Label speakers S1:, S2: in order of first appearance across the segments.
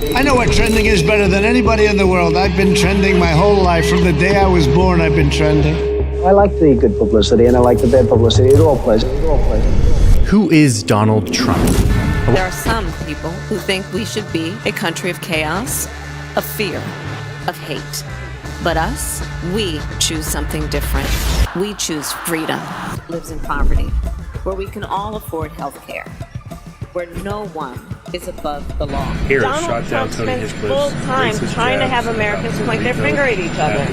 S1: I know what trending is better than anybody in the world. I've been trending my whole life. From the day I was born, I've been trending.
S2: I like the good publicity and I like the bad publicity. It all plays.
S3: Who is Donald Trump?
S4: There are some people who think we should be a country of chaos, of fear, of hate. But us, we choose something different. We choose freedom. Lives in poverty, where we can all afford health care, where no one is above the law.
S5: Here,
S6: Donald
S5: shot down
S6: Trump
S5: Tony
S6: spends
S5: Hinchcliffe.
S6: full time trying to have Americans point their finger at each other.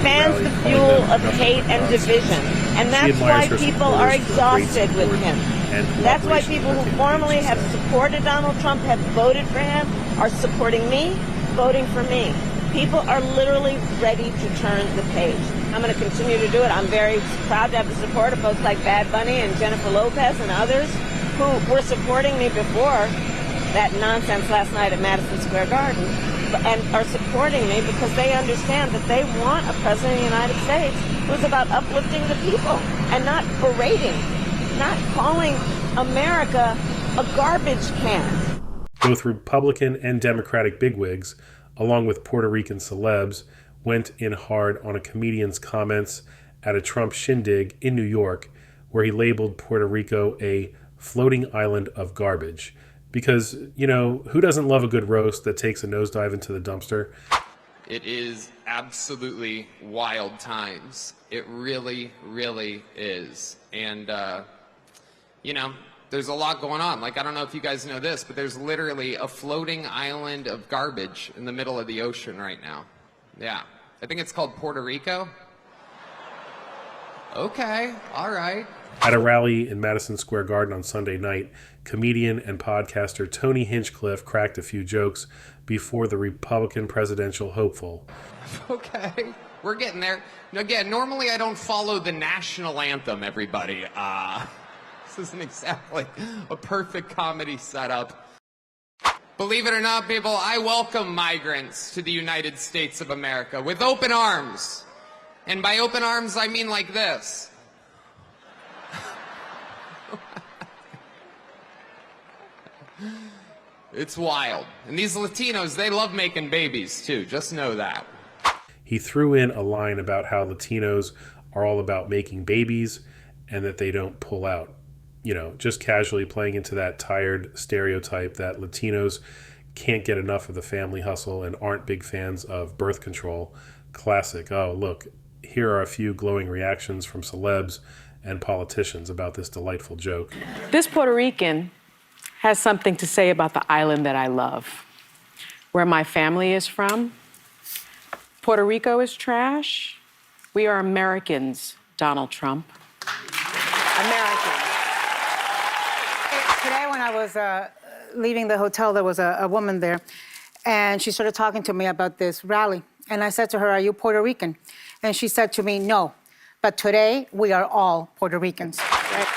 S6: Fans the fuel of hate and division. And that's why people are exhausted with him. That's why people who formerly have supported Donald Trump, have voted for him, are supporting me, voting for me. People are literally ready to turn the page. I'm going to continue to do it. I'm very proud to have the support of folks like Bad Bunny and Jennifer Lopez and others who were supporting me before that nonsense last night at Madison Square Garden, and are supporting me because they understand that they want a president of the United States who's about uplifting the people and not berating, not calling America a garbage can.
S5: Both Republican and Democratic bigwigs, along with Puerto Rican celebs, went in hard on a comedian's comments at a Trump shindig in New York, where he labeled Puerto Rico a floating island of garbage. Because, you know, who doesn't love a good roast that takes a nosedive into the dumpster?
S7: It is absolutely wild times. It really, really is. And, you know, there's a lot going on. Like, I don't know if you guys know this, but there's literally a floating island of garbage in the middle of the ocean right now. Yeah. I think it's called Puerto Rico. Okay, all right.
S5: At a rally in Madison Square Garden on Sunday night, comedian and podcaster Tony Hinchcliffe cracked a few jokes before the Republican presidential hopeful.
S7: Okay, we're getting there. Again, normally I don't follow the national anthem, everybody. This isn't exactly a perfect comedy setup. Believe it or not, people, I welcome migrants to the United States of America with open arms. And by open arms, I mean like this. It's wild. And these Latinos, they love making babies too. Just know that.
S5: He threw in a line about how Latinos are all about making babies and that they don't pull out. You know, just casually playing into that tired stereotype that Latinos can't get enough of the family hustle and aren't big fans of birth control. Classic. Oh, look, here are a few glowing reactions from celebs and politicians about this delightful joke.
S8: This Puerto Rican has something to say about the island that I love, where my family is from. Puerto Rico is trash. We are Americans, Donald Trump. Americans.
S9: Today when I was leaving the hotel, there was a woman there, and she started talking to me about this rally. And I said to her, "Are you Puerto Rican?" And she said to me, "No, but today we are all Puerto Ricans." Right?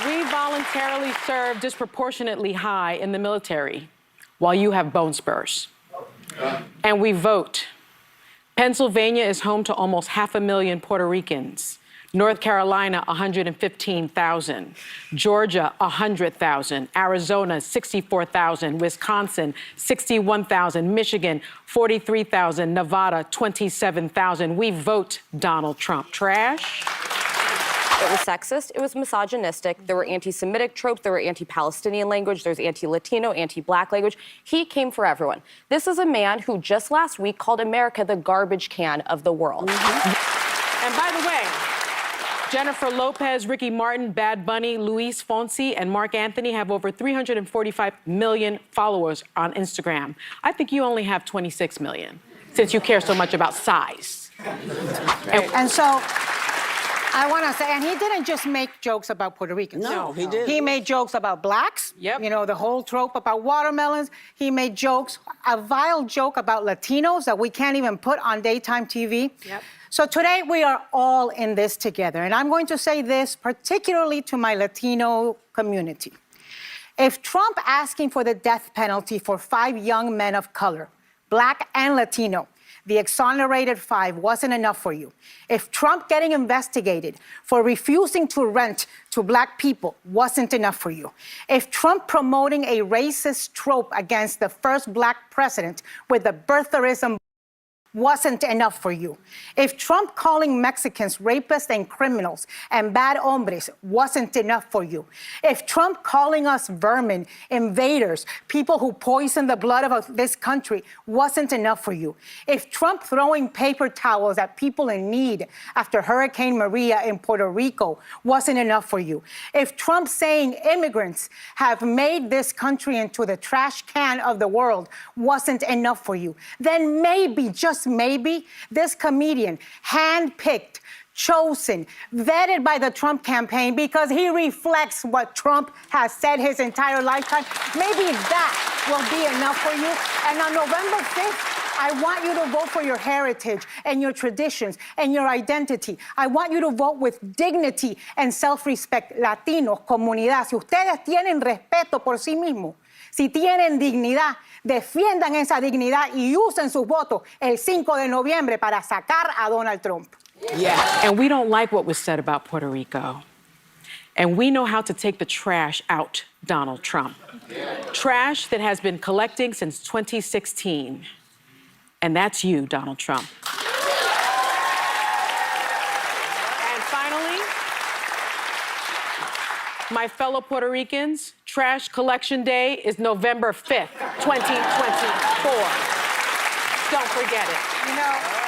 S8: We voluntarily serve disproportionately high in the military, while you have bone spurs. And we vote. Pennsylvania is home to almost 500,000 Puerto Ricans. North Carolina, 115,000. Georgia, 100,000. Arizona, 64,000. Wisconsin, 61,000. Michigan, 43,000. Nevada, 27,000. We vote Donald Trump. Trash?
S10: It was sexist, it was misogynistic, there were anti-Semitic tropes, there were anti-Palestinian language, there's anti-Latino, anti-Black language. He came for everyone. This is a man who just last week called America the garbage can of the world.
S8: And by the way, Jennifer Lopez, Ricky Martin, Bad Bunny, Luis Fonsi, and Mark Anthony have over 345 million followers on Instagram. I think you only have 26 million, since you care so much about size.
S9: And so, I want to say, and he didn't just make jokes about Puerto Ricans.
S6: No, he didn't.
S9: He made jokes about blacks.
S8: Yep.
S9: You know, the whole trope about watermelons. He made jokes, a vile joke about Latinos that we can't even put on daytime TV.
S8: Yep.
S9: So today we are all in this together. And I'm going to say this particularly to my Latino community. If Trump asking for the death penalty for 5 young men of color, Black and Latino, the exonerated 5 wasn't enough for you, if Trump getting investigated for refusing to rent to black people wasn't enough for you, if Trump promoting a racist trope against the first black president with the birtherism wasn't enough for you, if Trump calling Mexicans rapists and criminals and bad hombres wasn't enough for you, if Trump calling us vermin, invaders, people who poison the blood of this country wasn't enough for you, if Trump throwing paper towels at people in need after Hurricane Maria in Puerto Rico wasn't enough for you, if Trump saying immigrants have made this country into the trash can of the world wasn't enough for you, then maybe, just maybe, this comedian, handpicked, chosen, vetted by the Trump campaign because he reflects what Trump has said his entire lifetime, maybe that will be enough for you. And on November 5th, I want you to vote for your heritage and your traditions and your identity. I want you to vote with dignity and self-respect. Latinos, comunidad, si ustedes tienen respeto por sí mismos, si tienen dignidad, defiendan esa dignidad y usen sus votos el 5 de noviembre para sacar a Donald Trump.
S8: Yeah. And we don't like what was said about Puerto Rico. And we know how to take the trash out, Donald Trump. Trash that has been collecting since 2016. And that's you, Donald Trump. And finally, my fellow Puerto Ricans, Trash Collection Day is November 5th, 2024. Don't forget it.
S9: You know,